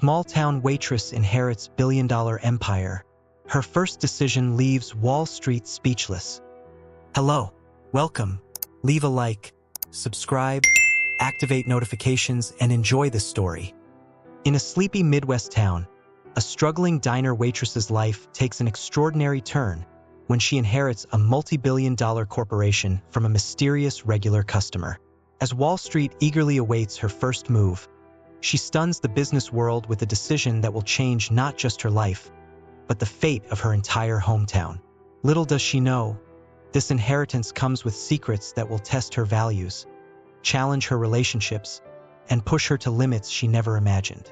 Small-town waitress inherits billion-dollar empire. Her first decision leaves Wall Street speechless. Hello, welcome. Leave a like, subscribe, activate notifications, and enjoy this story. In a sleepy Midwest town, a struggling diner waitress's life takes an extraordinary turn when she inherits a multi-billion-dollar corporation from a mysterious regular customer. As Wall Street eagerly awaits her first move, she stuns the business world with a decision that will change not just her life, but the fate of her entire hometown. Little does she know, this inheritance comes with secrets that will test her values, challenge her relationships, and push her to limits she never imagined.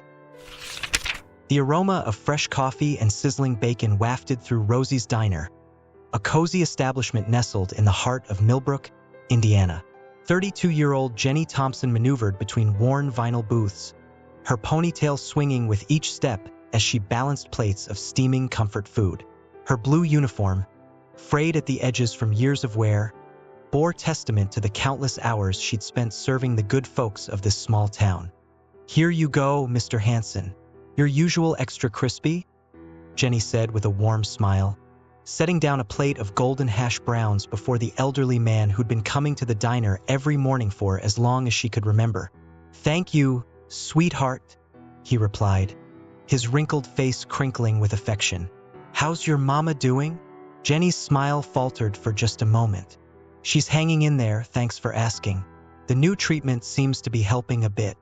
The aroma of fresh coffee and sizzling bacon wafted through Rosie's Diner, a cozy establishment nestled in the heart of Millbrook, Indiana. 32-year-old Jenny Thompson maneuvered between worn vinyl booths, her ponytail swinging with each step as she balanced plates of steaming comfort food. Her blue uniform, frayed at the edges from years of wear, bore testament to the countless hours she'd spent serving the good folks of this small town. "Here you go, Mr. Hanson. Your usual extra crispy?" Jenny said with a warm smile, setting down a plate of golden hash browns before the elderly man who'd been coming to the diner every morning for as long as she could remember. "Thank you, sweetheart," he replied, his wrinkled face crinkling with affection. "How's your mama doing?" Jenny's smile faltered for just a moment. "She's hanging in there, thanks for asking. The new treatment seems to be helping a bit."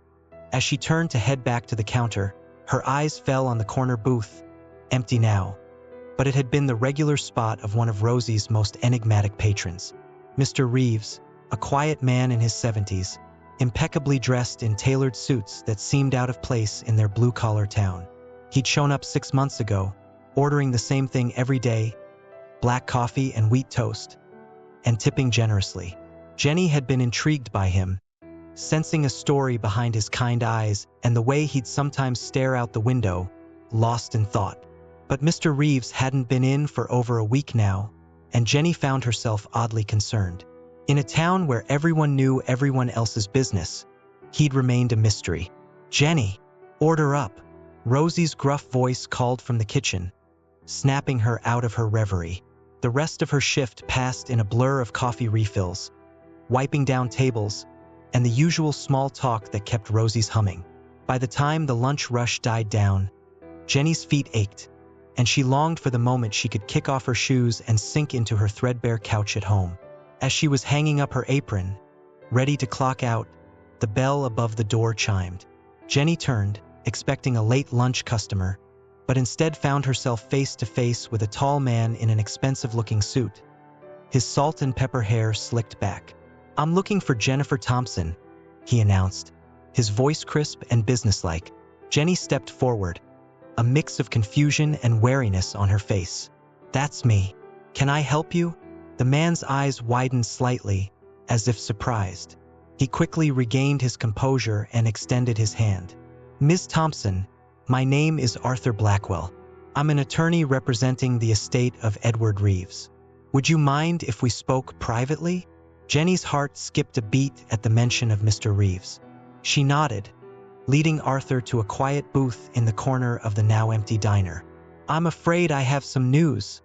As she turned to head back to the counter, her eyes fell on the corner booth, empty now. But it had been the regular spot of one of Rosie's most enigmatic patrons, Mr. Reeves, a quiet man in his 70s, impeccably dressed in tailored suits that seemed out of place in their blue-collar town. He'd shown up 6 months ago, ordering the same thing every day, black coffee and wheat toast, and tipping generously. Jenny had been intrigued by him, sensing a story behind his kind eyes and the way he'd sometimes stare out the window, lost in thought. But Mr. Reeves hadn't been in for over a week now, and Jenny found herself oddly concerned. In a town where everyone knew everyone else's business, he'd remained a mystery. "Jenny, order up," Rosie's gruff voice called from the kitchen, snapping her out of her reverie. The rest of her shift passed in a blur of coffee refills, wiping down tables, and the usual small talk that kept Rosie's humming. By the time the lunch rush died down, Jenny's feet ached, and she longed for the moment she could kick off her shoes and sink into her threadbare couch at home. As she was hanging up her apron, ready to clock out, the bell above the door chimed. Jenny turned, expecting a late lunch customer, but instead found herself face to face with a tall man in an expensive-looking suit, his salt and pepper hair slicked back. "I'm looking for Jennifer Thompson," he announced, his voice crisp and businesslike. Jenny stepped forward, a mix of confusion and wariness on her face. "That's me. Can I help you?" The man's eyes widened slightly, as if surprised. He quickly regained his composure and extended his hand. "Ms. Thompson, my name is Arthur Blackwell. I'm an attorney representing the estate of Edward Reeves. Would you mind if we spoke privately?" Jenny's heart skipped a beat at the mention of Mr. Reeves. She nodded, leading Arthur to a quiet booth in the corner of the now-empty diner. "I'm afraid I have some news,"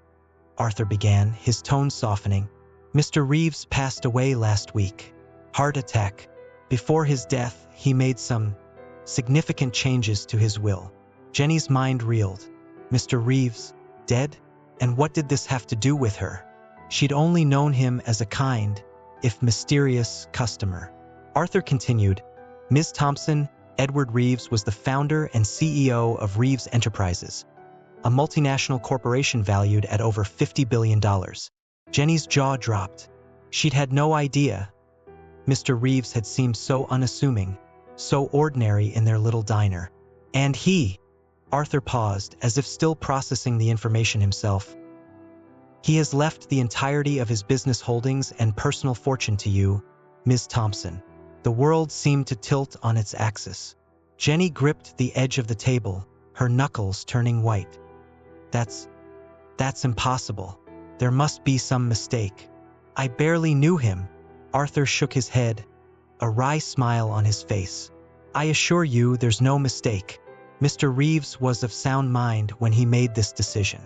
Arthur began, his tone softening. "Mr. Reeves passed away last week. Heart attack. Before his death, he made some significant changes to his will." Jenny's mind reeled. Mr. Reeves, dead? And what did this have to do with her? She'd only known him as a kind, if mysterious, customer. Arthur continued, "Ms. Thompson, Edward Reeves was the founder and CEO of Reeves Enterprises, a multinational corporation valued at over $50 billion. Jenny's jaw dropped. She'd had no idea. Mr. Reeves had seemed so unassuming, so ordinary in their little diner. "And Arthur paused, as if still processing the information himself. "He has left the entirety of his business holdings and personal fortune to you, Ms. Thompson." The world seemed to tilt on its axis. Jenny gripped the edge of the table, her knuckles turning white. That's impossible. There must be some mistake. I barely knew him." Arthur shook his head, a wry smile on his face. "I assure you there's no mistake. Mr. Reeves was of sound mind when he made this decision.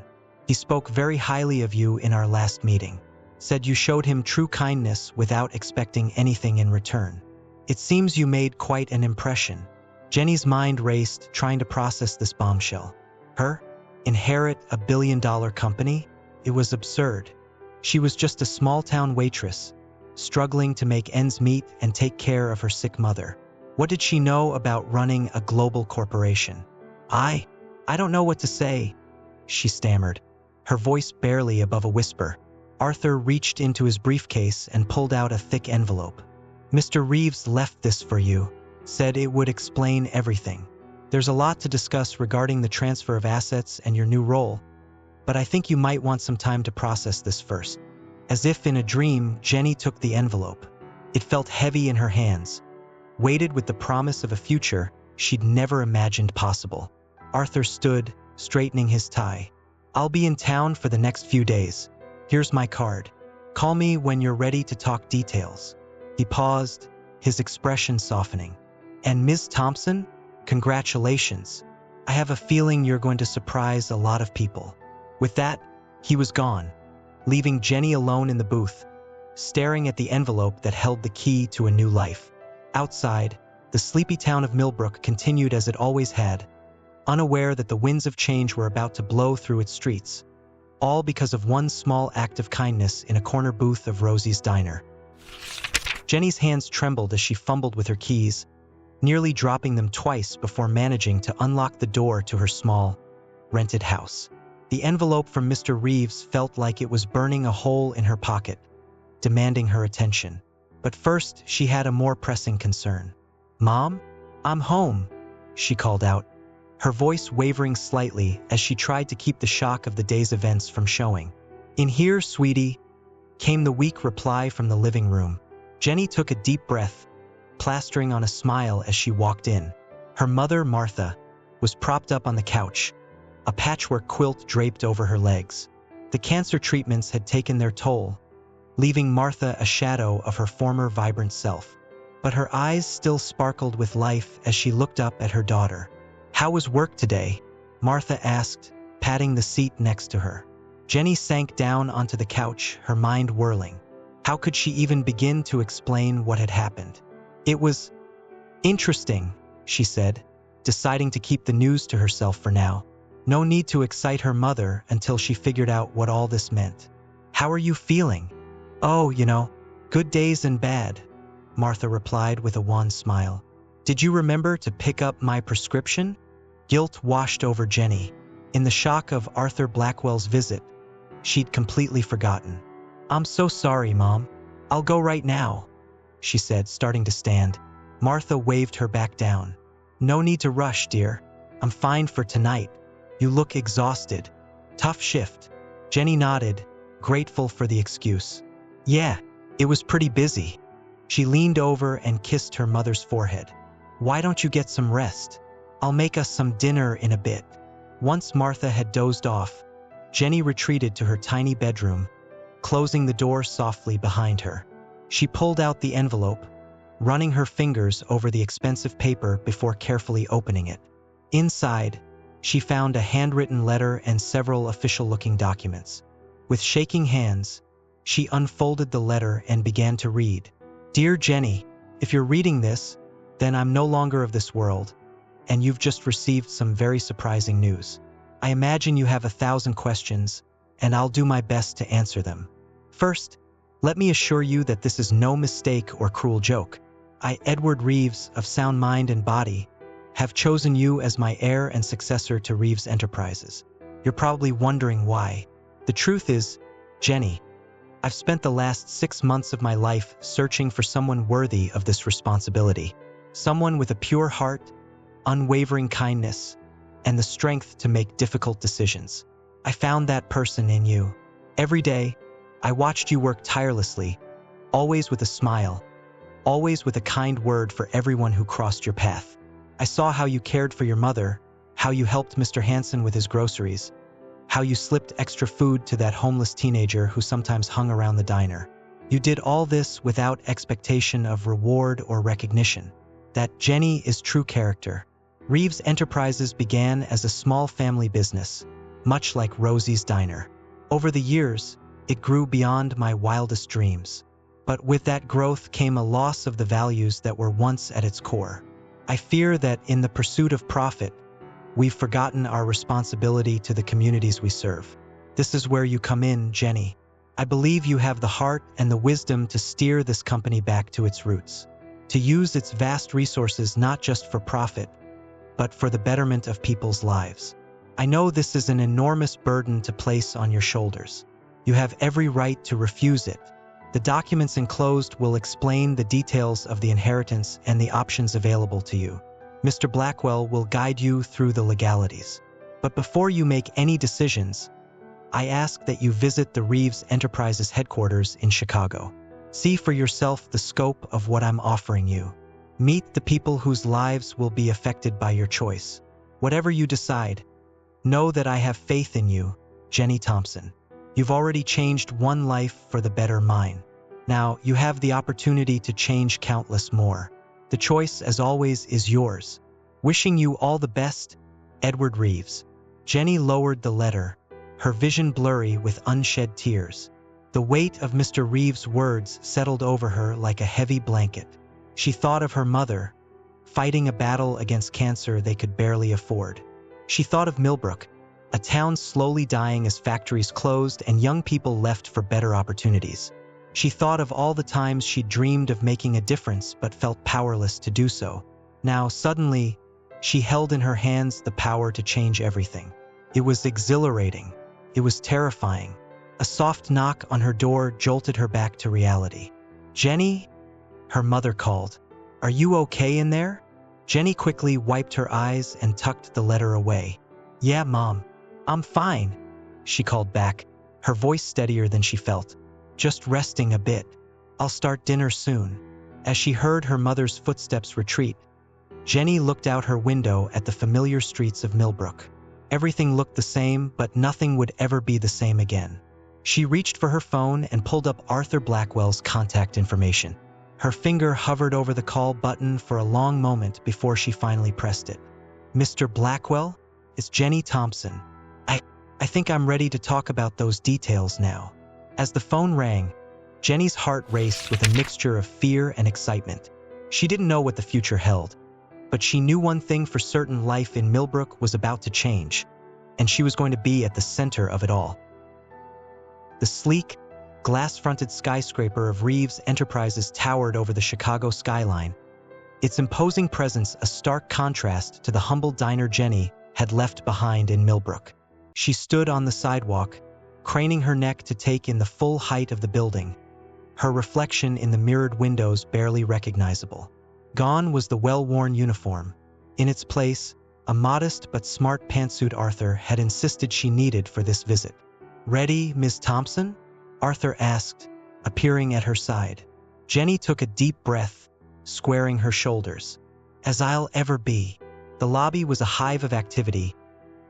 He spoke very highly of you in our last meeting, said you showed him true kindness without expecting anything in return. It seems you made quite an impression. Jenny's mind raced, trying to process this bombshell. Her? Inherit a billion-dollar company? It was absurd. She was just a small-town waitress, struggling to make ends meet and take care of her sick mother. What did she know about running a global corporation? I don't know what to say, she stammered, her voice barely above a whisper. Arthur reached into his briefcase and pulled out a thick envelope. Mr. Reeves left this for you, said it would explain everything. There's a lot to discuss regarding the transfer of assets and your new role, but I think you might want some time to process this first. As if in a dream, Jenny took the envelope. It felt heavy in her hands, weighted with the promise of a future she'd never imagined possible. Arthur stood, straightening his tie. I'll be in town for the next few days. Here's my card. Call me when you're ready to talk details. He paused, his expression softening. And Ms. Thompson, congratulations. I have a feeling you're going to surprise a lot of people. With that, he was gone, leaving Jenny alone in the booth, staring at the envelope that held the key to a new life. Outside, the sleepy town of Millbrook continued as it always had, unaware that the winds of change were about to blow through its streets, all because of one small act of kindness in a corner booth of Rosie's diner. Jenny's hands trembled as she fumbled with her keys, nearly dropping them twice before managing to unlock the door to her small, rented house. The envelope from Mr. Reeves felt like it was burning a hole in her pocket, demanding her attention. But first, she had a more pressing concern. Mom? I'm home, she called out, her voice wavering slightly as she tried to keep the shock of the day's events from showing. In here, sweetie, came the weak reply from the living room. Jenny took a deep breath, plastering on a smile as she walked in. Her mother, Martha, was propped up on the couch, a patchwork quilt draped over her legs. The cancer treatments had taken their toll, leaving Martha a shadow of her former vibrant self. But her eyes still sparkled with life as she looked up at her daughter. How was work today? Martha asked, patting the seat next to her. Jenny sank down onto the couch, her mind whirling. How could she even begin to explain what had happened? It was interesting, she said, deciding to keep the news to herself for now. No need to excite her mother until she figured out what all this meant. How are you feeling? Oh, good days and bad, Martha replied with a wan smile. Did you remember to pick up my prescription? Guilt washed over Jenny. In the shock of Arthur Blackwell's visit, she'd completely forgotten. I'm so sorry, Mom. I'll go right now, she said, starting to stand. Martha waved her back down. No need to rush, dear. I'm fine for tonight. You look exhausted. Tough shift. Jenny nodded, grateful for the excuse. Yeah, it was pretty busy. She leaned over and kissed her mother's forehead. Why don't you get some rest? I'll make us some dinner in a bit. Once Martha had dozed off, Jenny retreated to her tiny bedroom, closing the door softly behind her. She pulled out the envelope, running her fingers over the expensive paper before carefully opening it. Inside, she found a handwritten letter and several official-looking documents. With shaking hands, she unfolded the letter and began to read. Dear Jenny, if you're reading this, then I'm no longer of this world, and you've just received some very surprising news. I imagine you have 1,000 questions, and I'll do my best to answer them. First, let me assure you that this is no mistake or cruel joke. I, Edward Reeves, of sound mind and body, have chosen you as my heir and successor to Reeves Enterprises. You're probably wondering why. The truth is, Jenny, I've spent the last 6 months of my life searching for someone worthy of this responsibility. Someone with a pure heart, unwavering kindness, and the strength to make difficult decisions. I found that person in you. Every day, I watched you work tirelessly, always with a smile, always with a kind word for everyone who crossed your path. I saw how you cared for your mother, how you helped Mr. Hansen with his groceries, how you slipped extra food to that homeless teenager who sometimes hung around the diner. You did all this without expectation of reward or recognition. That, Jenny, is true character. Reeves Enterprises began as a small family business, much like Rosie's Diner. Over the years, it grew beyond my wildest dreams. But with that growth came a loss of the values that were once at its core. I fear that in the pursuit of profit, we've forgotten our responsibility to the communities we serve. This is where you come in, Jenny. I believe you have the heart and the wisdom to steer this company back to its roots, to use its vast resources not just for profit, but for the betterment of people's lives. I know this is an enormous burden to place on your shoulders. You have every right to refuse it. The documents enclosed will explain the details of the inheritance and the options available to you. Mr. Blackwell will guide you through the legalities. But before you make any decisions, I ask that you visit the Reeves Enterprises headquarters in Chicago. See for yourself the scope of what I'm offering you. Meet the people whose lives will be affected by your choice. Whatever you decide, know that I have faith in you, Jenny Thompson. You've already changed one life for the better mine. Now, you have the opportunity to change countless more. The choice, as always, is yours. Wishing you all the best, Edward Reeves. Jenny lowered the letter, her vision blurry with unshed tears. The weight of Mr. Reeves' words settled over her like a heavy blanket. She thought of her mother, fighting a battle against cancer they could barely afford. She thought of Millbrook, a town slowly dying as factories closed and young people left for better opportunities. She thought of all the times she'd dreamed of making a difference but felt powerless to do so. Now, suddenly, she held in her hands the power to change everything. It was exhilarating. It was terrifying. A soft knock on her door jolted her back to reality. "Jenny?" her mother called. "Are you okay in there?" Jenny quickly wiped her eyes and tucked the letter away. "Yeah, Mom. I'm fine," she called back, her voice steadier than she felt. "Just resting a bit. I'll start dinner soon." As she heard her mother's footsteps retreat, Jenny looked out her window at the familiar streets of Millbrook. Everything looked the same, but nothing would ever be the same again. She reached for her phone and pulled up Arthur Blackwell's contact information. Her finger hovered over the call button for a long moment before she finally pressed it. "Mr. Blackwell? It's Jenny Thompson. I think I'm ready to talk about those details now." As the phone rang, Jenny's heart raced with a mixture of fear and excitement. She didn't know what the future held, but she knew one thing for certain: life in Millbrook was about to change, and she was going to be at the center of it all. The sleek, glass-fronted skyscraper of Reeves Enterprises towered over the Chicago skyline, its imposing presence a stark contrast to the humble diner Jenny had left behind in Millbrook. She stood on the sidewalk, craning her neck to take in the full height of the building, her reflection in the mirrored windows barely recognizable. Gone was the well-worn uniform. In its place, a modest but smart pantsuit Arthur had insisted she needed for this visit. "Ready, Miss Thompson?" Arthur asked, appearing at her side. Jenny took a deep breath, squaring her shoulders. "As I'll ever be." The lobby was a hive of activity,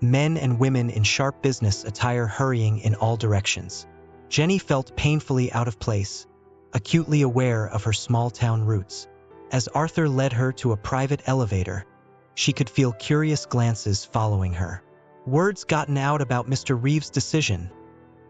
men and women in sharp business attire hurrying in all directions. Jenny felt painfully out of place, acutely aware of her small-town roots. As Arthur led her to a private elevator, she could feel curious glances following her. "Word's gotten out about Mr. Reeves' decision,"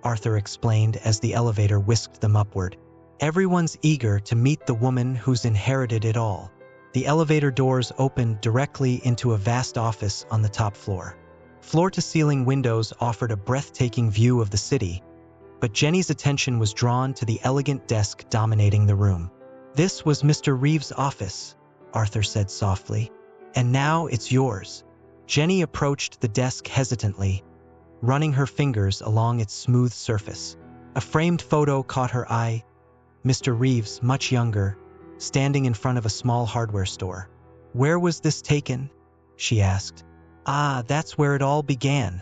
Arthur explained as the elevator whisked them upward. "Everyone's eager to meet the woman who's inherited it all." The elevator doors opened directly into a vast office on the top floor. Floor-to-ceiling windows offered a breathtaking view of the city, but Jenny's attention was drawn to the elegant desk dominating the room. "This was Mr. Reeves' office," Arthur said softly. "And now it's yours." Jenny approached the desk hesitantly, running her fingers along its smooth surface. A framed photo caught her eye, Mr. Reeves, much younger, standing in front of a small hardware store. "Where was this taken?" she asked. "Ah, that's where it all began,"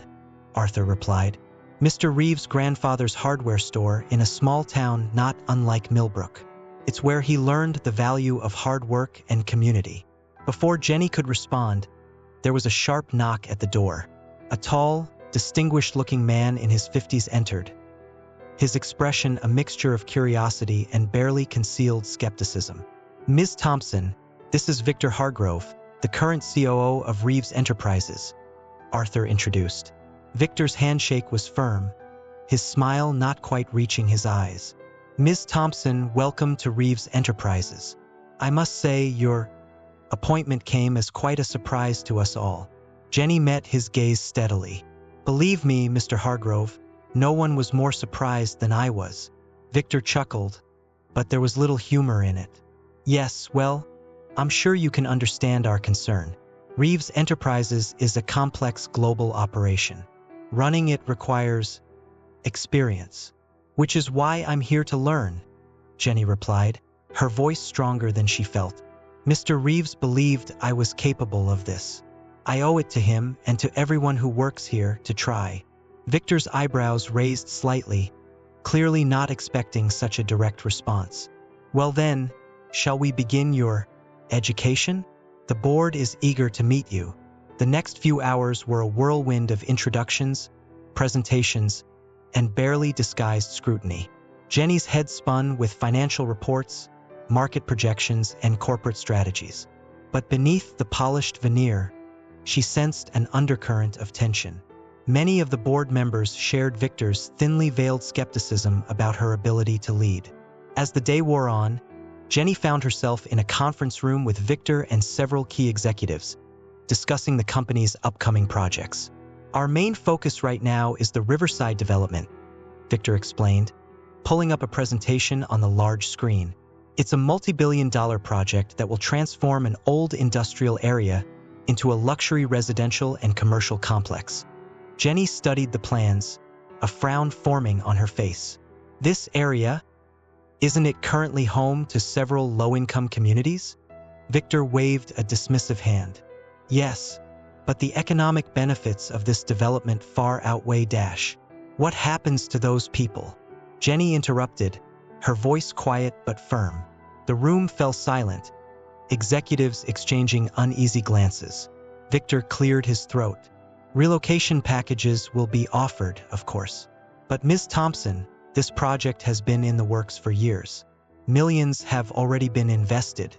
Arthur replied. "Mr. Reeves' grandfather's hardware store in a small town not unlike Millbrook. It's where he learned the value of hard work and community." Before Jenny could respond, there was a sharp knock at the door. A tall, distinguished-looking man in his 50s entered, his expression a mixture of curiosity and barely concealed skepticism. "Ms. Thompson, this is Victor Hargrove, the current COO of Reeves Enterprises, Arthur introduced. Victor's handshake was firm, his smile not quite reaching his eyes. Ms. Thompson, welcome to Reeves Enterprises. I must say your appointment came as quite a surprise to us all. Jenny met his gaze steadily. Believe me, Mr. Hargrove, no one was more surprised than I was. Victor chuckled, but there was little humor in it. Yes, well, I'm sure you can understand our concern. Reeves Enterprises is a complex global operation. Running it requires experience, which is why I'm here to learn, Jenny replied, her voice stronger than she felt. Mr. Reeves believed I was capable of this. I owe it to him and to everyone who works here to try. Victor's eyebrows raised slightly, clearly not expecting such a direct response. Well then, shall we begin your education? The board is eager to meet you. The next few hours were a whirlwind of introductions, presentations, and barely disguised scrutiny. Jenny's head spun with financial reports, market projections, and corporate strategies. But beneath the polished veneer, she sensed an undercurrent of tension. Many of the board members shared Victor's thinly veiled skepticism about her ability to lead. As the day wore on, Jenny found herself in a conference room with Victor and several key executives, discussing the company's upcoming projects. Our main focus right now is the Riverside development, Victor explained, pulling up a presentation on the large screen. It's a multi-billion-dollar project that will transform an old industrial area into a luxury residential and commercial complex. Jenny studied the plans, a frown forming on her face. This area, isn't it currently home to several low-income communities? Victor waved a dismissive hand. Yes, but the economic benefits of this development far outweigh dash. What happens to those people? Jenny interrupted, her voice quiet but firm. The room fell silent, executives exchanging uneasy glances. Victor cleared his throat. Relocation packages will be offered, of course. But Ms. Thompson, this project has been in the works for years. Millions have already been invested.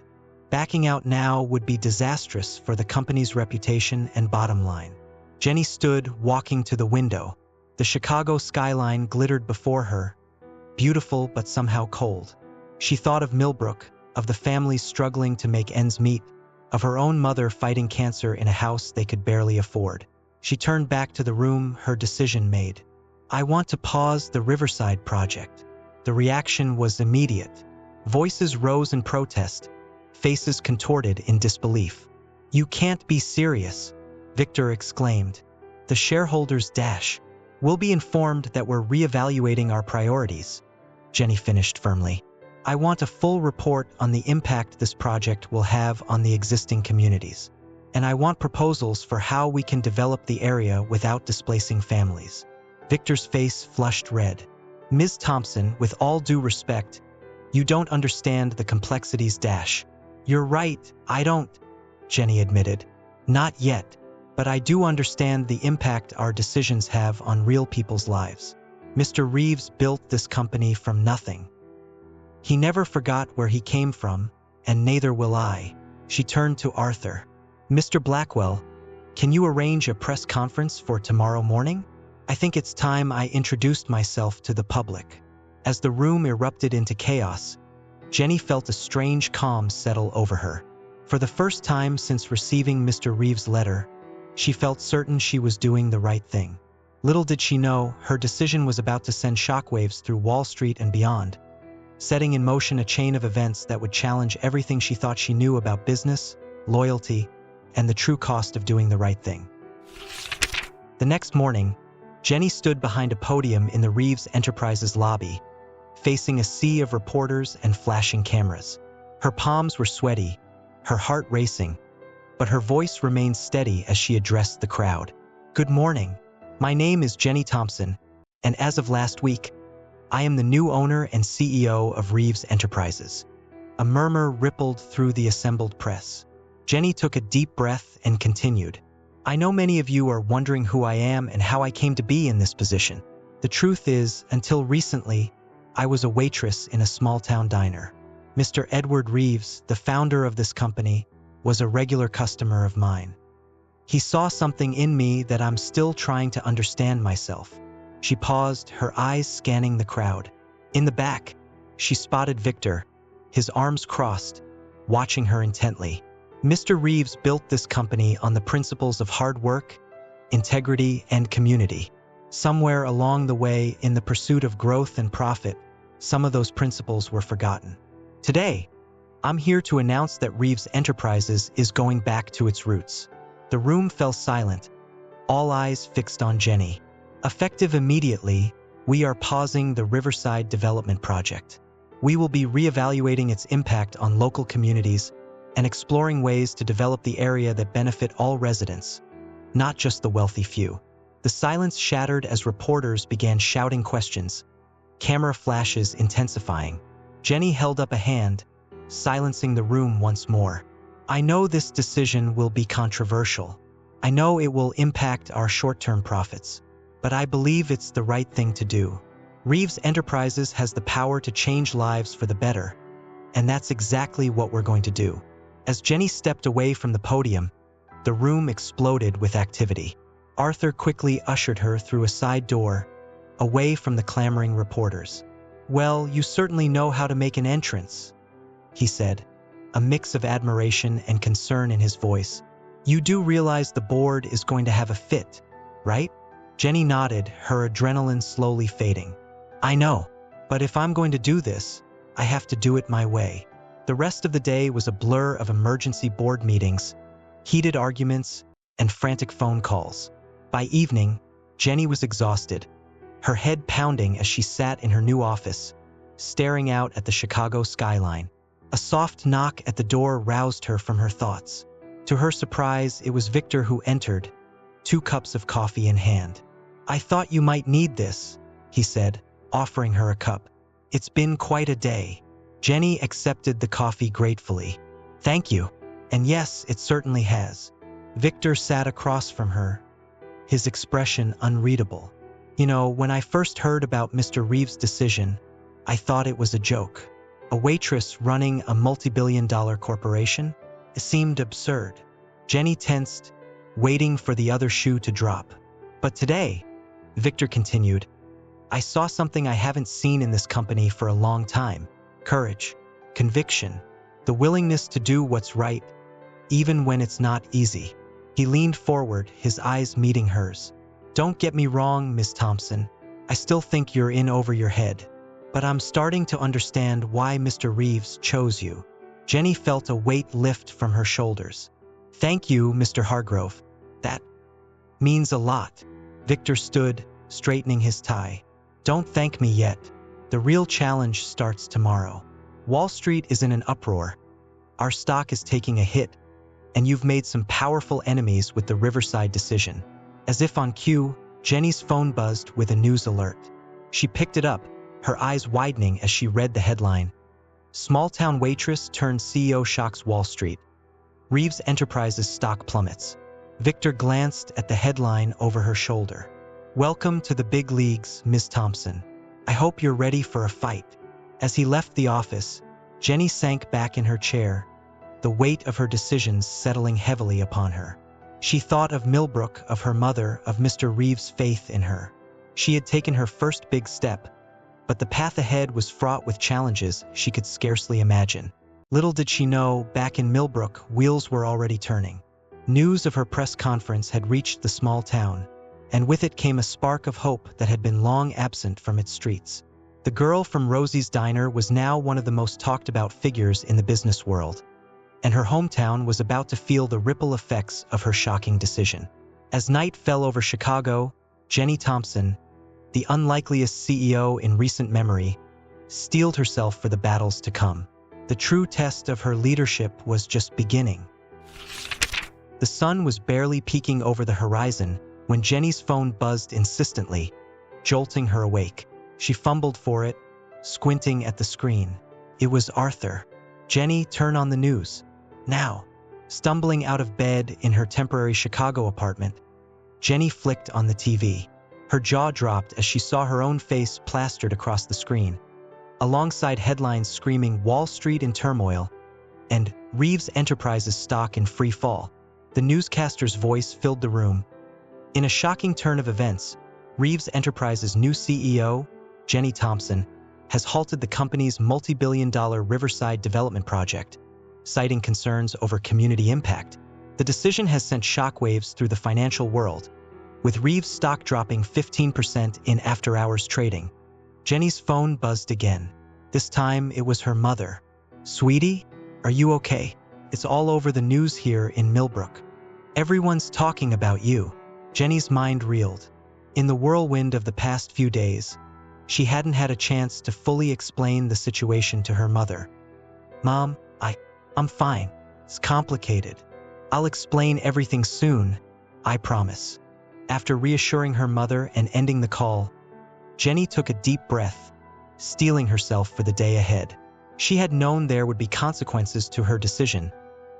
Backing out now would be disastrous for the company's reputation and bottom line. Jenny stood, walking to the window. The Chicago skyline glittered before her, beautiful but somehow cold. She thought of Millbrook, of the families struggling to make ends meet, of her own mother fighting cancer in a house they could barely afford. She turned back to the room, her decision made. I want to pause the Riverside project. The reaction was immediate. Voices rose in protest, faces contorted in disbelief. You can't be serious, Victor exclaimed. The shareholders dash. We'll be informed that we're reevaluating our priorities, Jenny finished firmly. I want a full report on the impact this project will have on the existing communities. And I want proposals for how we can develop the area without displacing families. Victor's face flushed red. Ms. Thompson, with all due respect, you don't understand the complexities dash. You're right, I don't, Jenny admitted. Not yet, but I do understand the impact our decisions have on real people's lives. Mr. Reeves built this company from nothing. He never forgot where he came from, and neither will I. She turned to Arthur. Mr. Blackwell, can you arrange a press conference for tomorrow morning? I think it's time I introduced myself to the public. As the room erupted into chaos, Jenny felt a strange calm settle over her. For the first time since receiving Mr. Reeves' letter, she felt certain she was doing the right thing. Little did she know, her decision was about to send shockwaves through Wall Street and beyond, setting in motion a chain of events that would challenge everything she thought she knew about business, loyalty, and the true cost of doing the right thing. The next morning, Jenny stood behind a podium in the Reeves Enterprises lobby, facing a sea of reporters and flashing cameras. Her palms were sweaty, her heart racing, but her voice remained steady as she addressed the crowd. Good morning. My name is Jenny Thompson, and as of last week, I am the new owner and CEO of Reeves Enterprises. A murmur rippled through the assembled press. Jenny took a deep breath and continued. I know many of you are wondering who I am and how I came to be in this position. The truth is, until recently, I was a waitress in a small-town diner. Mr. Edward Reeves, the founder of this company, was a regular customer of mine. He saw something in me that I'm still trying to understand myself. She paused, her eyes scanning the crowd. In the back, she spotted Victor, his arms crossed, watching her intently. Mr. Reeves built this company on the principles of hard work, integrity, and community. Somewhere along the way, in the pursuit of growth and profit, some of those principles were forgotten. Today, I'm here to announce that Reeves Enterprises is going back to its roots. The room fell silent, all eyes fixed on Jenny. Effective immediately, we are pausing the Riverside Development Project. We will be reevaluating its impact on local communities and exploring ways to develop the area that benefit all residents, not just the wealthy few. The silence shattered as reporters began shouting questions, camera flashes intensifying. Jenny held up a hand, silencing the room once more. I know this decision will be controversial. I know it will impact our short-term profits, but I believe it's the right thing to do. Reeves Enterprises has the power to change lives for the better, and that's exactly what we're going to do. As Jenny stepped away from the podium, the room exploded with activity. Arthur quickly ushered her through a side door, away from the clamoring reporters. Well, you certainly know how to make an entrance, he said, a mix of admiration and concern in his voice. You do realize the board is going to have a fit, right? Jenny nodded, her adrenaline slowly fading. I know, but if I'm going to do this, I have to do it my way. The rest of the day was a blur of emergency board meetings, heated arguments, and frantic phone calls. By evening, Jenny was exhausted, her head pounding as she sat in her new office, staring out at the Chicago skyline. A soft knock at the door roused her from her thoughts. To her surprise, it was Victor who entered, 2 cups of coffee in hand. I thought you might need this, he said, offering her a cup. It's been quite a day. Jenny accepted the coffee gratefully. Thank you. And yes, it certainly has. Victor sat across from her, his expression unreadable. You know, when I first heard about Mr. Reeves' decision, I thought it was a joke. A waitress running a multi-billion-dollar corporation? It seemed absurd. Jenny tensed, waiting for the other shoe to drop. But today, Victor continued, I saw something I haven't seen in this company for a long time. Courage, conviction, the willingness to do what's right, even when it's not easy. He leaned forward, his eyes meeting hers. Don't get me wrong, Miss Thompson. I still think you're in over your head. But I'm starting to understand why Mr. Reeves chose you. Jenny felt a weight lift from her shoulders. Thank you, Mr. Hargrove. That means a lot. Victor stood, straightening his tie. Don't thank me yet. The real challenge starts tomorrow. Wall Street is in an uproar. Our stock is taking a hit, and you've made some powerful enemies with the Riverside decision. As if on cue, Jenny's phone buzzed with a news alert. She picked it up, her eyes widening as she read the headline. Small-town waitress turned CEO shocks Wall Street. Reeves Enterprises stock plummets. Victor glanced at the headline over her shoulder. Welcome to the big leagues, Miss Thompson. I hope you're ready for a fight. As he left the office, Jenny sank back in her chair, the weight of her decisions settling heavily upon her. She thought of Millbrook, of her mother, of Mr. Reeves' faith in her. She had taken her first big step, but the path ahead was fraught with challenges she could scarcely imagine. Little did she know, back in Millbrook, wheels were already turning. News of her press conference had reached the small town, and with it came a spark of hope that had been long absent from its streets. The girl from Rosie's Diner was now one of the most talked about figures in the business world, and her hometown was about to feel the ripple effects of her shocking decision. As night fell over Chicago, Jenny Thompson, the unlikeliest CEO in recent memory, steeled herself for the battles to come. The true test of her leadership was just beginning. The sun was barely peeking over the horizon when Jenny's phone buzzed insistently, jolting her awake. She fumbled for it, squinting at the screen. It was Arthur. Jenny, turn on the news. Now. Stumbling out of bed in her temporary Chicago apartment, Jenny flicked on the TV. Her jaw dropped as she saw her own face plastered across the screen, alongside headlines screaming Wall Street in turmoil and Reeves Enterprises stock in free fall. The newscaster's voice filled the room. In a shocking turn of events, Reeves Enterprises' new CEO, Jenny Thompson, has halted the company's multi-billion-dollar Riverside development project, citing concerns over community impact. The decision has sent shockwaves through the financial world, with Reeves stock dropping 15% in after-hours trading. Jenny's phone buzzed again. This time, it was her mother. "Sweetie, are you okay? It's all over the news here in Millbrook. Everyone's talking about you." Jenny's mind reeled. In the whirlwind of the past few days, she hadn't had a chance to fully explain the situation to her mother. "Mom, I'm fine. It's complicated. I'll explain everything soon, I promise." After reassuring her mother and ending the call, Jenny took a deep breath, steeling herself for the day ahead. She had known there would be consequences to her decision,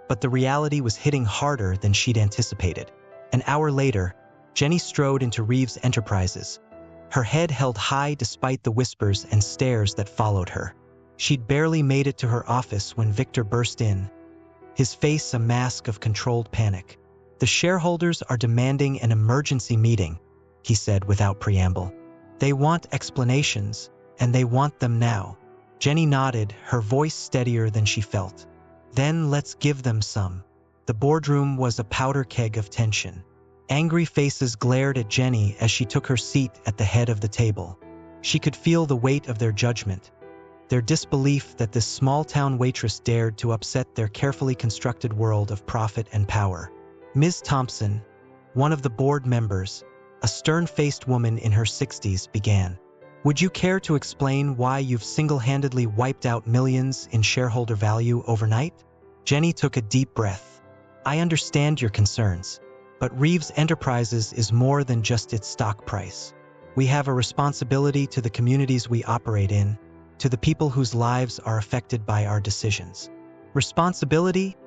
but the reality was hitting harder than she'd anticipated. An hour later, Jenny strode into Reeves Enterprises, her head held high despite the whispers and stares that followed her. She'd barely made it to her office when Victor burst in, his face a mask of controlled panic. "The shareholders are demanding an emergency meeting," he said without preamble. "They want explanations, and they want them now." Jenny nodded, her voice steadier than she felt. "Then let's give them some." The boardroom was a powder keg of tension. Angry faces glared at Jenny as she took her seat at the head of the table. She could feel the weight of their judgment, their disbelief that this small-town waitress dared to upset their carefully constructed world of profit and power. Ms. Thompson, one of the board members, a stern-faced woman in her 60s, began. "Would you care to explain why you've single-handedly wiped out millions in shareholder value overnight?" Jenny took a deep breath. "I understand your concerns, but Reeves Enterprises is more than just its stock price. We have a responsibility to the communities we operate in, to the people whose lives are affected by our decisions." "Responsibility?"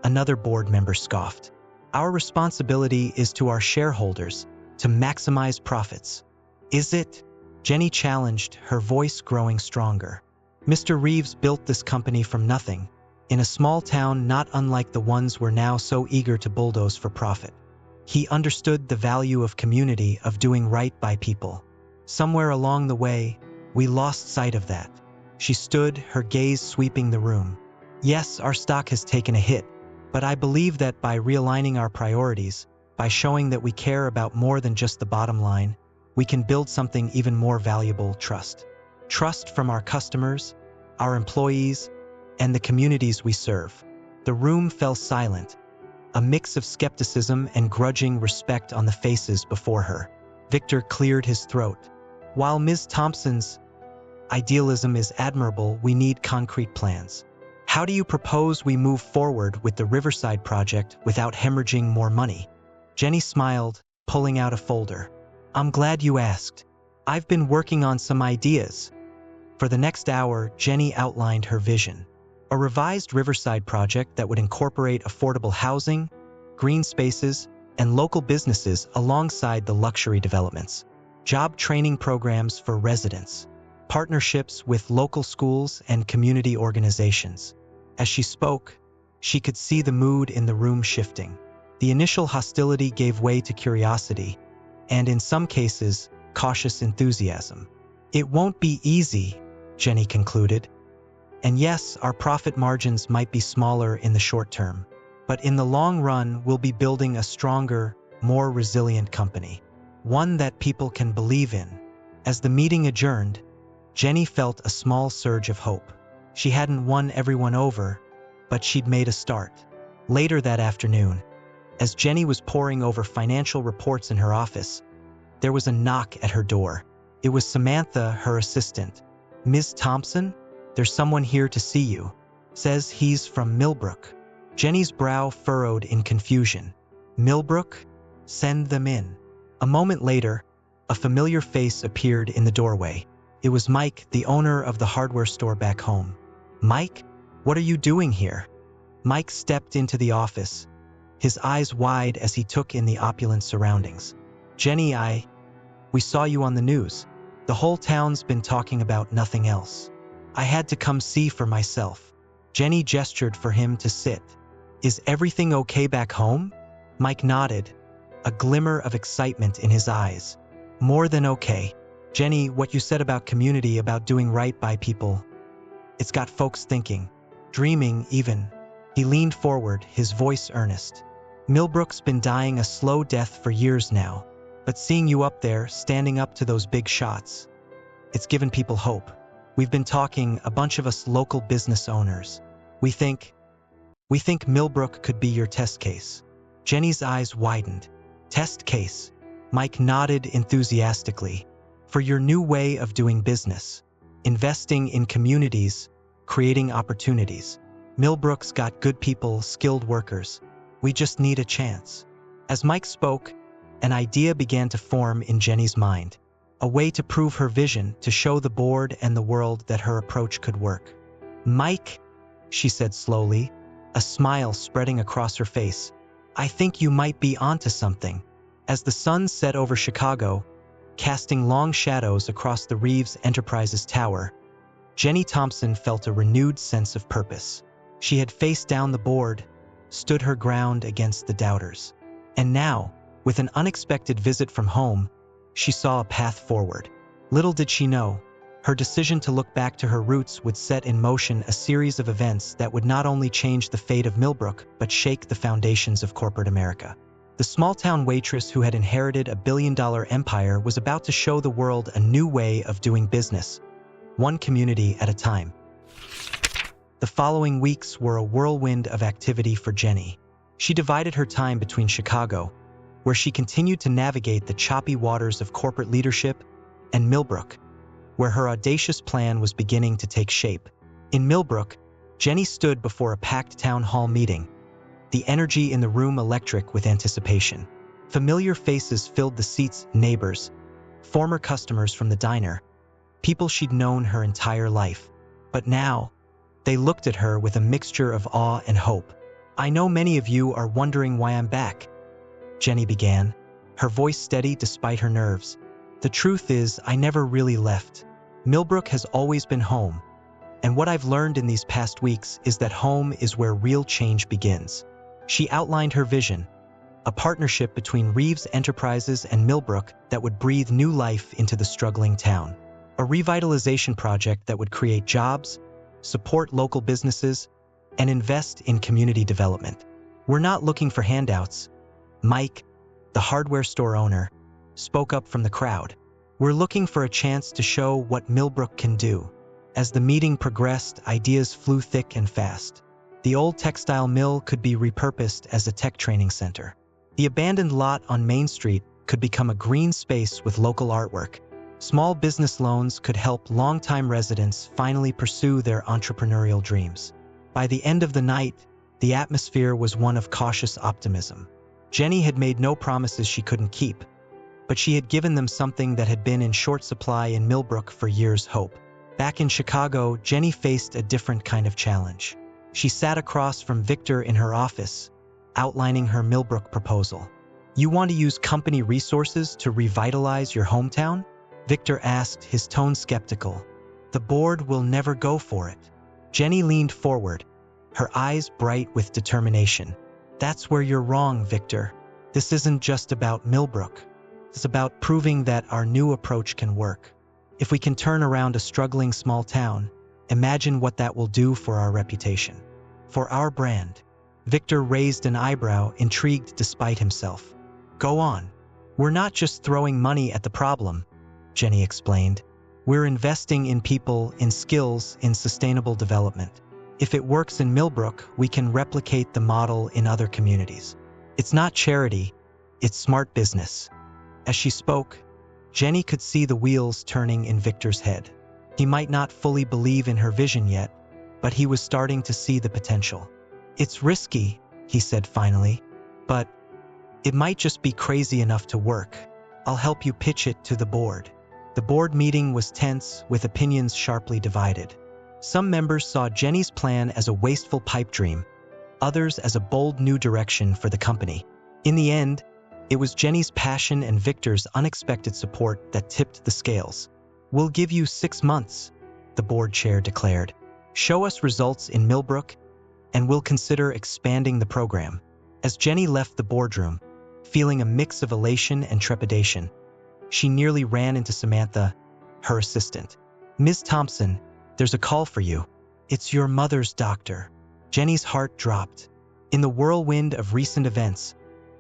Another board member scoffed. "Our responsibility is to our shareholders, to maximize profits." "Is it?" Jenny challenged, her voice growing stronger. "Mr. Reeves built this company from nothing, in a small town not unlike the ones we're now so eager to bulldoze for profit. He understood the value of community, of doing right by people. Somewhere along the way, we lost sight of that." She stood, her gaze sweeping the room. "Yes, our stock has taken a hit, but I believe that by realigning our priorities, by showing that we care about more than just the bottom line, we can build something even more valuable: trust. Trust from our customers, our employees, and the communities we serve." The room fell silent, a mix of skepticism and grudging respect on the faces before her. Victor cleared his throat. "While Ms. Thompson's idealism is admirable, we need concrete plans. How do you propose we move forward with the Riverside project without hemorrhaging more money?" Jenny smiled, pulling out a folder. "I'm glad you asked. I've been working on some ideas." For the next hour, Jenny outlined her vision. A revised Riverside project that would incorporate affordable housing, green spaces, and local businesses alongside the luxury developments. Job training programs for residents. Partnerships with local schools and community organizations. As she spoke, she could see the mood in the room shifting. The initial hostility gave way to curiosity, and in some cases, cautious enthusiasm. "It won't be easy," Jenny concluded. "And yes, our profit margins might be smaller in the short term, but in the long run, we'll be building a stronger, more resilient company. One that people can believe in." As the meeting adjourned, Jenny felt a small surge of hope. She hadn't won everyone over, but she'd made a start. Later that afternoon, as Jenny was poring over financial reports in her office, there was a knock at her door. It was Samantha, her assistant. "Ms. Thompson, there's someone here to see you. Says he's from Millbrook." Jenny's brow furrowed in confusion. "Millbrook? Send them in." A moment later, a familiar face appeared in the doorway. It was Mike, the owner of the hardware store back home. "Mike, what are you doing here?" Mike stepped into the office, his eyes wide as he took in the opulent surroundings. "Jenny, we saw you on the news. The whole town's been talking about nothing else. I had to come see for myself." Jenny gestured for him to sit. Is everything okay back home? Mike nodded, a glimmer of excitement in his eyes. More than okay. Jenny, what you said about community, about doing right by people, it's got folks thinking, dreaming even. He leaned forward, his voice earnest. Millbrook's been dying a slow death for years now, but seeing you up there, standing up to those big shots, it's given people hope. We've been talking, a bunch of us local business owners. We think Millbrook could be your test case. Jenny's eyes widened. Test case. Mike nodded enthusiastically. For your new way of doing business. Investing in communities, creating opportunities. Millbrook's got good people, skilled workers. We just need a chance. As Mike spoke, an idea began to form in Jenny's mind. A way to prove her vision, to show the board and the world that her approach could work. Mike, she said slowly, a smile spreading across her face. I think you might be onto something. As the sun set over Chicago, casting long shadows across the Reeves Enterprises tower, Jenny Thompson felt a renewed sense of purpose. She had faced down the board, stood her ground against the doubters. And now, with an unexpected visit from home, she saw a path forward. Little did she know, her decision to look back to her roots would set in motion a series of events that would not only change the fate of Millbrook, but shake the foundations of corporate America. The small-town waitress who had inherited a billion-dollar empire was about to show the world a new way of doing business, one community at a time. The following weeks were a whirlwind of activity for Jenny. She divided her time between Chicago, where she continued to navigate the choppy waters of corporate leadership, and Millbrook, where her audacious plan was beginning to take shape. In Millbrook, Jenny stood before a packed town hall meeting, the energy in the room electric with anticipation. Familiar faces filled the seats, neighbors, former customers from the diner, people she'd known her entire life. But now, they looked at her with a mixture of awe and hope. I know many of you are wondering why I'm back, Jenny began, her voice steady despite her nerves. The truth is, I never really left. Millbrook has always been home, and what I've learned in these past weeks is that home is where real change begins. She outlined her vision, a partnership between Reeves Enterprises and Millbrook that would breathe new life into the struggling town. A revitalization project that would create jobs, support local businesses, and invest in community development. We're not looking for handouts. Mike, the hardware store owner, spoke up from the crowd. We're looking for a chance to show what Millbrook can do. As the meeting progressed, ideas flew thick and fast. The old textile mill could be repurposed as a tech training center. The abandoned lot on Main Street could become a green space with local artwork. Small business loans could help longtime residents finally pursue their entrepreneurial dreams. By the end of the night, the atmosphere was one of cautious optimism. Jenny had made no promises she couldn't keep, but she had given them something that had been in short supply in Millbrook for years: hope. Back in Chicago, Jenny faced a different kind of challenge. She sat across from Victor in her office, outlining her Millbrook proposal. You want to use company resources to revitalize your hometown? Victor asked, his tone skeptical. The board will never go for it. Jenny leaned forward, her eyes bright with determination. That's where you're wrong, Victor. This isn't just about Millbrook. It's about proving that our new approach can work. If we can turn around a struggling small town, imagine what that will do for our reputation, for our brand. Victor raised an eyebrow, intrigued despite himself. Go on. We're not just throwing money at the problem, Jenny explained. We're investing in people, in skills, in sustainable development. If it works in Millbrook, we can replicate the model in other communities. It's not charity, it's smart business. As she spoke, Jenny could see the wheels turning in Victor's head. He might not fully believe in her vision yet, but he was starting to see the potential. It's risky, he said finally, but it might just be crazy enough to work. I'll help you pitch it to the board. The board meeting was tense, with opinions sharply divided. Some members saw Jenny's plan as a wasteful pipe dream, others as a bold new direction for the company. In the end, it was Jenny's passion and Victor's unexpected support that tipped the scales. We'll give you 6 months, the board chair declared. Show us results in Millbrook, and we'll consider expanding the program. As Jenny left the boardroom, feeling a mix of elation and trepidation, she nearly ran into Samantha, her assistant. "Ms. Thompson, there's a call for you. It's your mother's doctor." Jenny's heart dropped. In the whirlwind of recent events,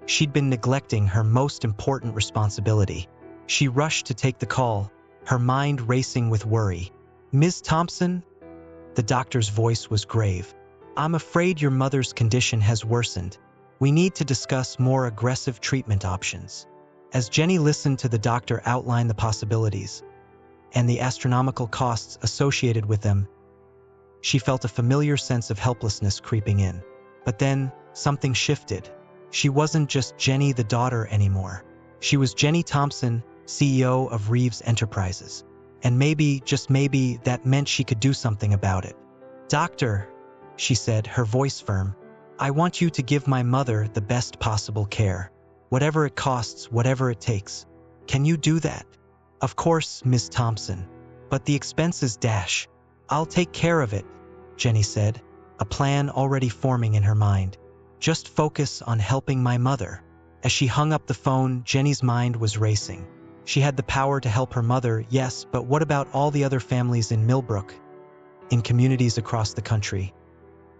she'd been neglecting her most important responsibility. She rushed to take the call, her mind racing with worry. "Ms. Thompson?" The doctor's voice was grave. "I'm afraid your mother's condition has worsened. We need to discuss more aggressive treatment options." As Jenny listened to the doctor outline the possibilities and the astronomical costs associated with them, she felt a familiar sense of helplessness creeping in. But then, something shifted. She wasn't just Jenny the daughter anymore. She was Jenny Thompson, CEO of Reeves Enterprises. And maybe, just maybe, that meant she could do something about it. "Doctor," she said, her voice firm, "I want you to give my mother the best possible care. Whatever it costs, whatever it takes. Can you do that?" "Of course, Miss Thompson. But the expenses dash." "I'll take care of it," Jenny said, a plan already forming in her mind. "Just focus on helping my mother." As she hung up the phone, Jenny's mind was racing. She had the power to help her mother, yes, but what about all the other families in Millbrook, in communities across the country,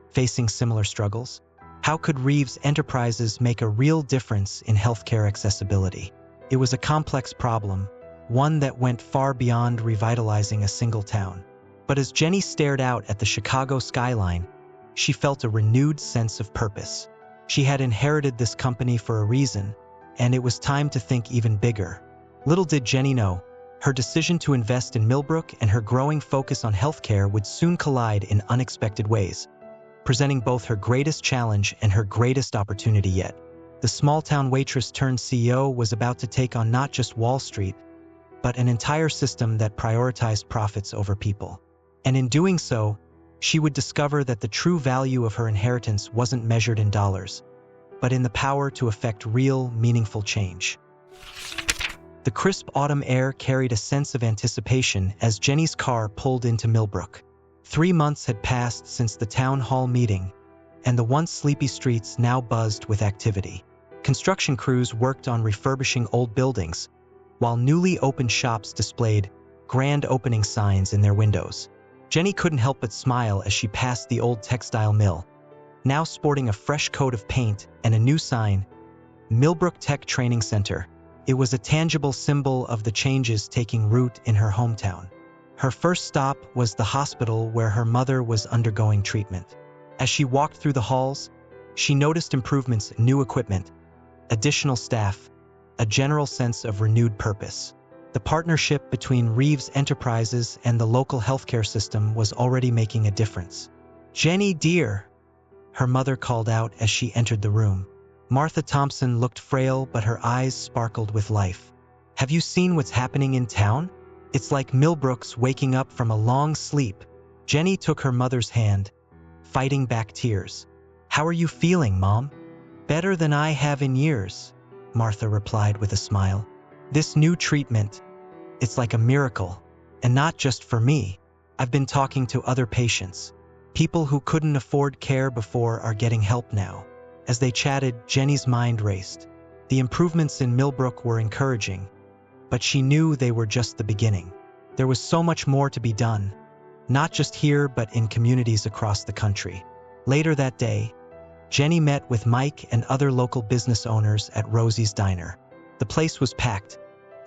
facing similar struggles? How could Reeves Enterprises make a real difference in healthcare accessibility? It was a complex problem, one that went far beyond revitalizing a single town. But as Jenny stared out at the Chicago skyline, she felt a renewed sense of purpose. She had inherited this company for a reason, and it was time to think even bigger. Little did Jenny know, her decision to invest in Millbrook and her growing focus on healthcare would soon collide in unexpected ways, presenting both her greatest challenge and her greatest opportunity yet. The small-town waitress turned CEO was about to take on not just Wall Street, but an entire system that prioritized profits over people. And in doing so, she would discover that the true value of her inheritance wasn't measured in dollars, but in the power to effect real, meaningful change. The crisp autumn air carried a sense of anticipation as Jenny's car pulled into Millbrook. 3 months had passed since the town hall meeting, and the once sleepy streets now buzzed with activity. Construction crews worked on refurbishing old buildings, while newly opened shops displayed grand opening signs in their windows. Jenny couldn't help but smile as she passed the old textile mill, now sporting a fresh coat of paint and a new sign, Millbrook Tech Training Center. It was a tangible symbol of the changes taking root in her hometown. Her first stop was the hospital where her mother was undergoing treatment. As she walked through the halls, she noticed improvements in new equipment, additional staff, a general sense of renewed purpose. The partnership between Reeves Enterprises and the local healthcare system was already making a difference. "Jenny, dear," her mother called out as she entered the room. Martha Thompson looked frail, but her eyes sparkled with life. "Have you seen what's happening in town? It's like Millbrook's waking up from a long sleep." Jenny took her mother's hand, fighting back tears. "How are you feeling, Mom?" "Better than I have in years," Martha replied with a smile. "This new treatment, it's like a miracle. And not just for me. I've been talking to other patients. People who couldn't afford care before are getting help now." As they chatted, Jenny's mind raced. The improvements in Millbrook were encouraging, but she knew they were just the beginning. There was so much more to be done, not just here but in communities across the country. Later that day, Jenny met with Mike and other local business owners at Rosie's Diner. The place was packed,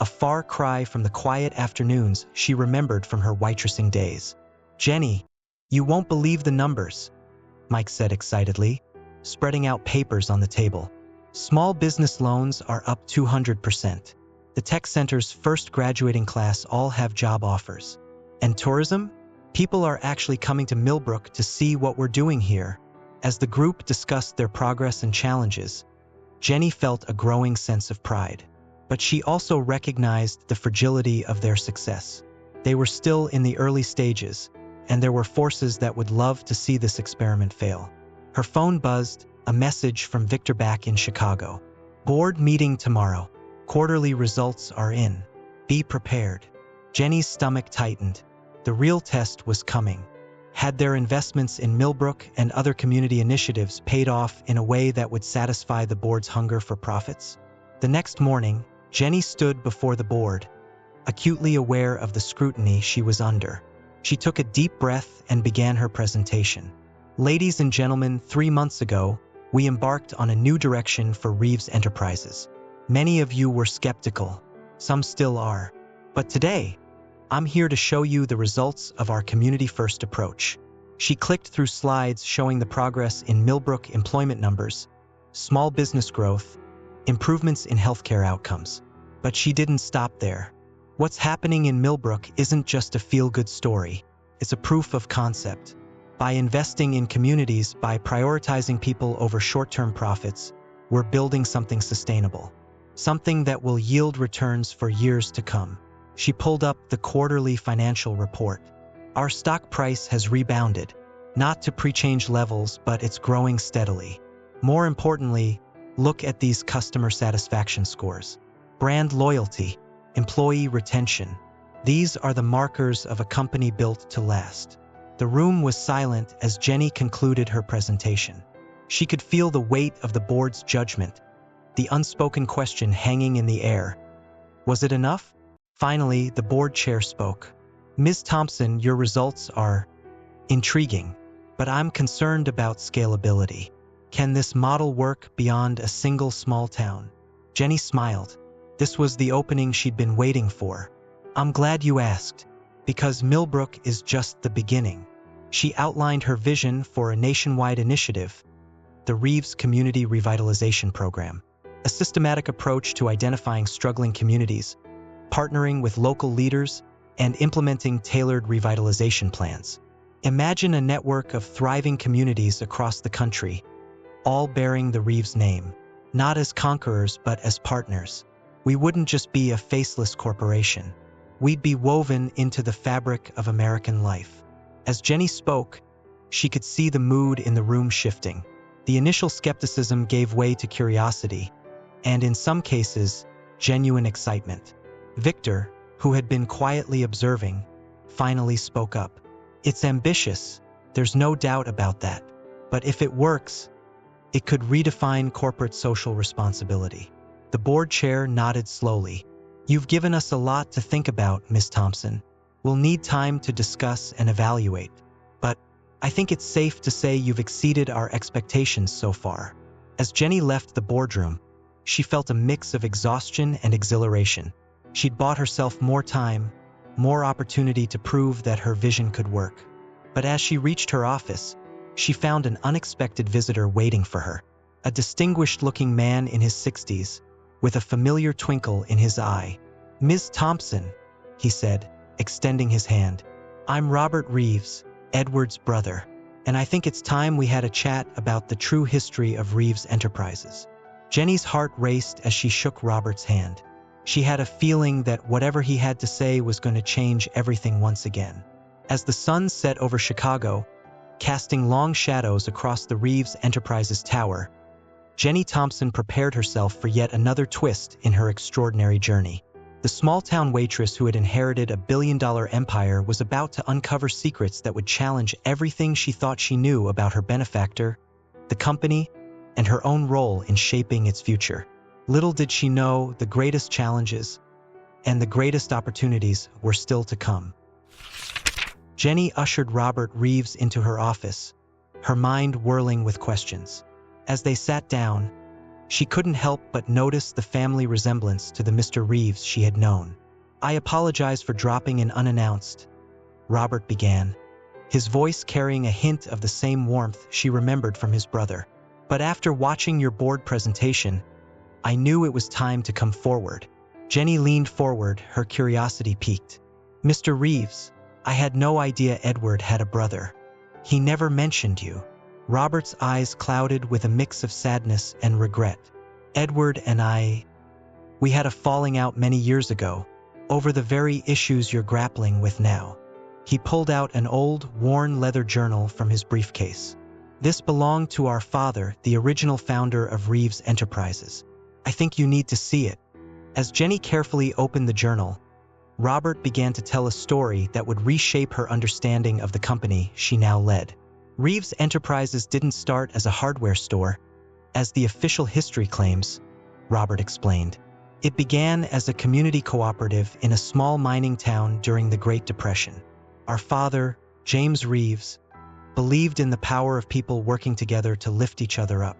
a far cry from the quiet afternoons she remembered from her waitressing days. "Jenny, you won't believe the numbers," Mike said excitedly, spreading out papers on the table. "Small business loans are up 200%. The tech center's first graduating class all have job offers. And tourism? People are actually coming to Millbrook to see what we're doing here." As the group discussed their progress and challenges, Jenny felt a growing sense of pride. But she also recognized the fragility of their success. They were still in the early stages, and there were forces that would love to see this experiment fail. Her phone buzzed, a message from Victor back in Chicago. "Board meeting tomorrow. Quarterly results are in. Be prepared." Jenny's stomach tightened. The real test was coming. Had their investments in Millbrook and other community initiatives paid off in a way that would satisfy the board's hunger for profits? The next morning, Jenny stood before the board, acutely aware of the scrutiny she was under. She took a deep breath and began her presentation. Ladies and gentlemen, 3 months ago, we embarked on a new direction for Reeves Enterprises. Many of you were skeptical, some still are. But today, I'm here to show you the results of our community-first approach. She clicked through slides showing the progress in Millbrook employment numbers, small business growth, improvements in healthcare outcomes. But she didn't stop there. What's happening in Millbrook isn't just a feel-good story. It's a proof of concept. By investing in communities, by prioritizing people over short-term profits, we're building something sustainable. Something that will yield returns for years to come. She pulled up the quarterly financial report. Our stock price has rebounded, not to pre-change levels, but it's growing steadily. More importantly, look at these customer satisfaction scores. Brand loyalty, employee retention. These are the markers of a company built to last. The room was silent as Jenny concluded her presentation. She could feel the weight of the board's judgment, the unspoken question hanging in the air. Was it enough? Finally, the board chair spoke. Ms. Thompson, your results are intriguing, but I'm concerned about scalability. Can this model work beyond a single small town? Jenny smiled. This was the opening she'd been waiting for. I'm glad you asked, because Millbrook is just the beginning. She outlined her vision for a nationwide initiative, the Reeves Community Revitalization Program, a systematic approach to identifying struggling communities, partnering with local leaders, and implementing tailored revitalization plans. Imagine a network of thriving communities across the country, all bearing the Reeves name, not as conquerors but as partners. We wouldn't just be a faceless corporation. We'd be woven into the fabric of American life. As Jenny spoke, she could see the mood in the room shifting. The initial skepticism gave way to curiosity, and in some cases, genuine excitement. Victor, who had been quietly observing, finally spoke up. It's ambitious, there's no doubt about that. But if it works, it could redefine corporate social responsibility. The board chair nodded slowly. You've given us a lot to think about, Ms. Thompson. We'll need time to discuss and evaluate. But I think it's safe to say you've exceeded our expectations so far. As Jenny left the boardroom, she felt a mix of exhaustion and exhilaration. She'd bought herself more time, more opportunity to prove that her vision could work. But as she reached her office, she found an unexpected visitor waiting for her. A distinguished-looking man in his 60s, with a familiar twinkle in his eye. Ms. Thompson, he said, extending his hand. I'm Robert Reeves, Edward's brother, and I think it's time we had a chat about the true history of Reeves Enterprises. Jenny's heart raced as she shook Robert's hand. She had a feeling that whatever he had to say was going to change everything once again. As the sun set over Chicago, casting long shadows across the Reeves Enterprises tower, Jenny Thompson prepared herself for yet another twist in her extraordinary journey. The small-town waitress who had inherited a billion-dollar empire was about to uncover secrets that would challenge everything she thought she knew about her benefactor, the company, and her own role in shaping its future. Little did she know the greatest challenges and the greatest opportunities were still to come. Jenny ushered Robert Reeves into her office, her mind whirling with questions. As they sat down, she couldn't help but notice the family resemblance to the Mr. Reeves she had known. I apologize for dropping in unannounced, Robert began, his voice carrying a hint of the same warmth she remembered from his brother. But after watching your board presentation, I knew it was time to come forward. Jenny leaned forward, her curiosity piqued. Mr. Reeves, I had no idea Edward had a brother. He never mentioned you. Robert's eyes clouded with a mix of sadness and regret. Edward and we had a falling out many years ago, over the very issues you're grappling with now. He pulled out an old, worn leather journal from his briefcase. This belonged to our father, the original founder of Reeves Enterprises. I think you need to see it. As Jenny carefully opened the journal, Robert began to tell a story that would reshape her understanding of the company she now led. Reeves Enterprises didn't start as a hardware store, as the official history claims, Robert explained. It began as a community cooperative in a small mining town during the Great Depression. Our father, James Reeves, believed in the power of people working together to lift each other up.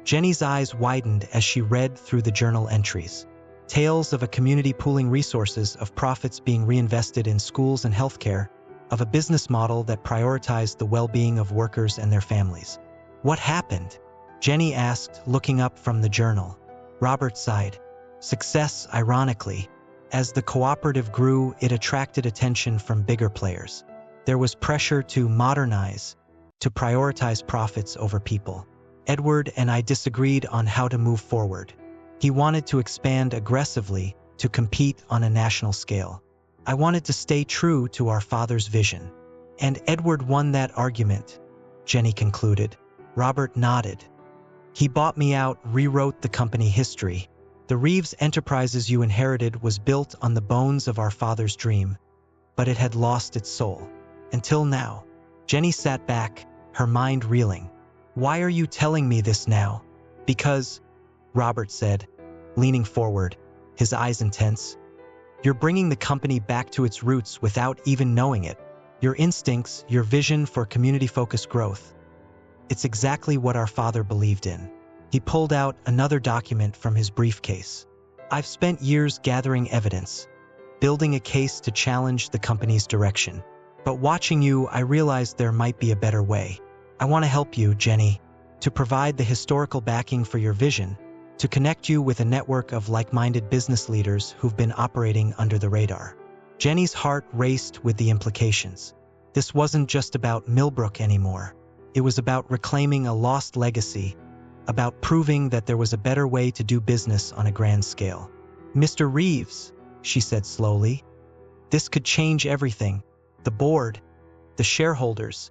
Jenny's eyes widened as she read through the journal entries. Tales of a community pooling resources, of profits being reinvested in schools and healthcare, of a business model that prioritized the well-being of workers and their families. What happened? Jenny asked, looking up from the journal. Robert sighed. Success, ironically. As the cooperative grew, it attracted attention from bigger players. There was pressure to modernize, to prioritize profits over people. Edward and I disagreed on how to move forward. He wanted to expand aggressively, to compete on a national scale. I wanted to stay true to our father's vision. And Edward won that argument, Jenny concluded. Robert nodded. He bought me out, rewrote the company history. The Reeves Enterprises you inherited was built on the bones of our father's dream, but it had lost its soul. Until now. Jenny sat back, her mind reeling. Why are you telling me this now? Because, Robert said, leaning forward, his eyes intense. You're bringing the company back to its roots without even knowing it. Your instincts, your vision for community-focused growth. It's exactly what our father believed in. He pulled out another document from his briefcase. I've spent years gathering evidence, building a case to challenge the company's direction. But watching you, I realized there might be a better way. I want to help you, Jenny, to provide the historical backing for your vision, to connect you with a network of like-minded business leaders who've been operating under the radar. Jenny's heart raced with the implications. This wasn't just about Millbrook anymore. It was about reclaiming a lost legacy, about proving that there was a better way to do business on a grand scale. Mr. Reeves, she said slowly, this could change everything. The board, the shareholders,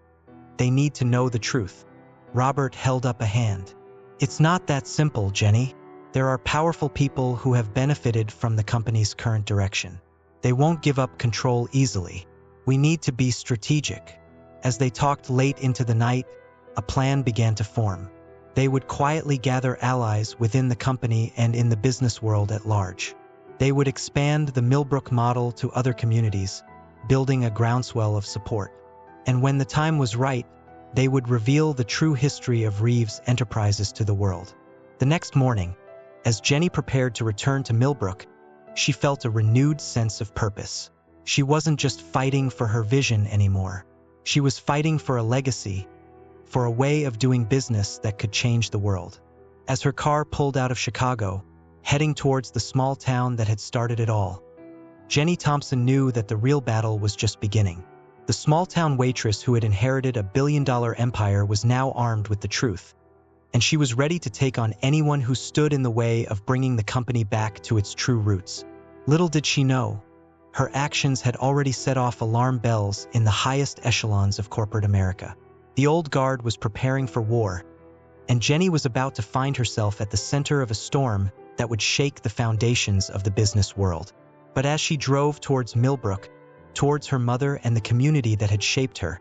they need to know the truth. Robert held up a hand. It's not that simple, Jenny. There are powerful people who have benefited from the company's current direction. They won't give up control easily. We need to be strategic. As they talked late into the night, a plan began to form. They would quietly gather allies within the company and in the business world at large. They would expand the Millbrook model to other communities, building a groundswell of support. And when the time was right, they would reveal the true history of Reeves Enterprises to the world. The next morning, as Jenny prepared to return to Millbrook, she felt a renewed sense of purpose. She wasn't just fighting for her vision anymore. She was fighting for a legacy, for a way of doing business that could change the world. As her car pulled out of Chicago, heading towards the small town that had started it all, Jenny Thompson knew that the real battle was just beginning. The small-town waitress who had inherited a billion-dollar empire was now armed with the truth, and she was ready to take on anyone who stood in the way of bringing the company back to its true roots. Little did she know, her actions had already set off alarm bells in the highest echelons of corporate America. The old guard was preparing for war, and Jenny was about to find herself at the center of a storm that would shake the foundations of the business world. But as she drove towards Millbrook, towards her mother and the community that had shaped her,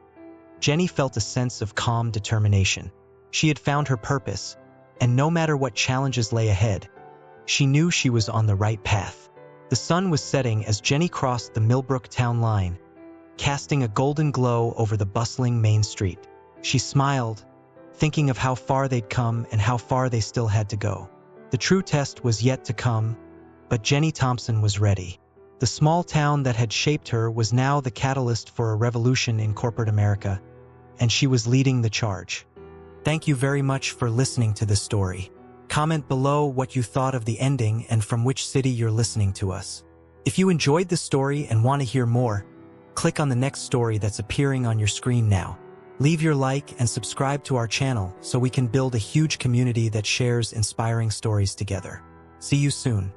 Jenny felt a sense of calm determination. She had found her purpose, and no matter what challenges lay ahead, she knew she was on the right path. The sun was setting as Jenny crossed the Millbrook town line, casting a golden glow over the bustling main street. She smiled, thinking of how far they'd come and how far they still had to go. The true test was yet to come, but Jenny Thompson was ready. The small town that had shaped her was now the catalyst for a revolution in corporate America, and she was leading the charge. Thank you very much for listening to this story. Comment below what you thought of the ending and from which city you're listening to us. If you enjoyed this story and want to hear more, click on the next story that's appearing on your screen now. Leave your like and subscribe to our channel so we can build a huge community that shares inspiring stories together. See you soon.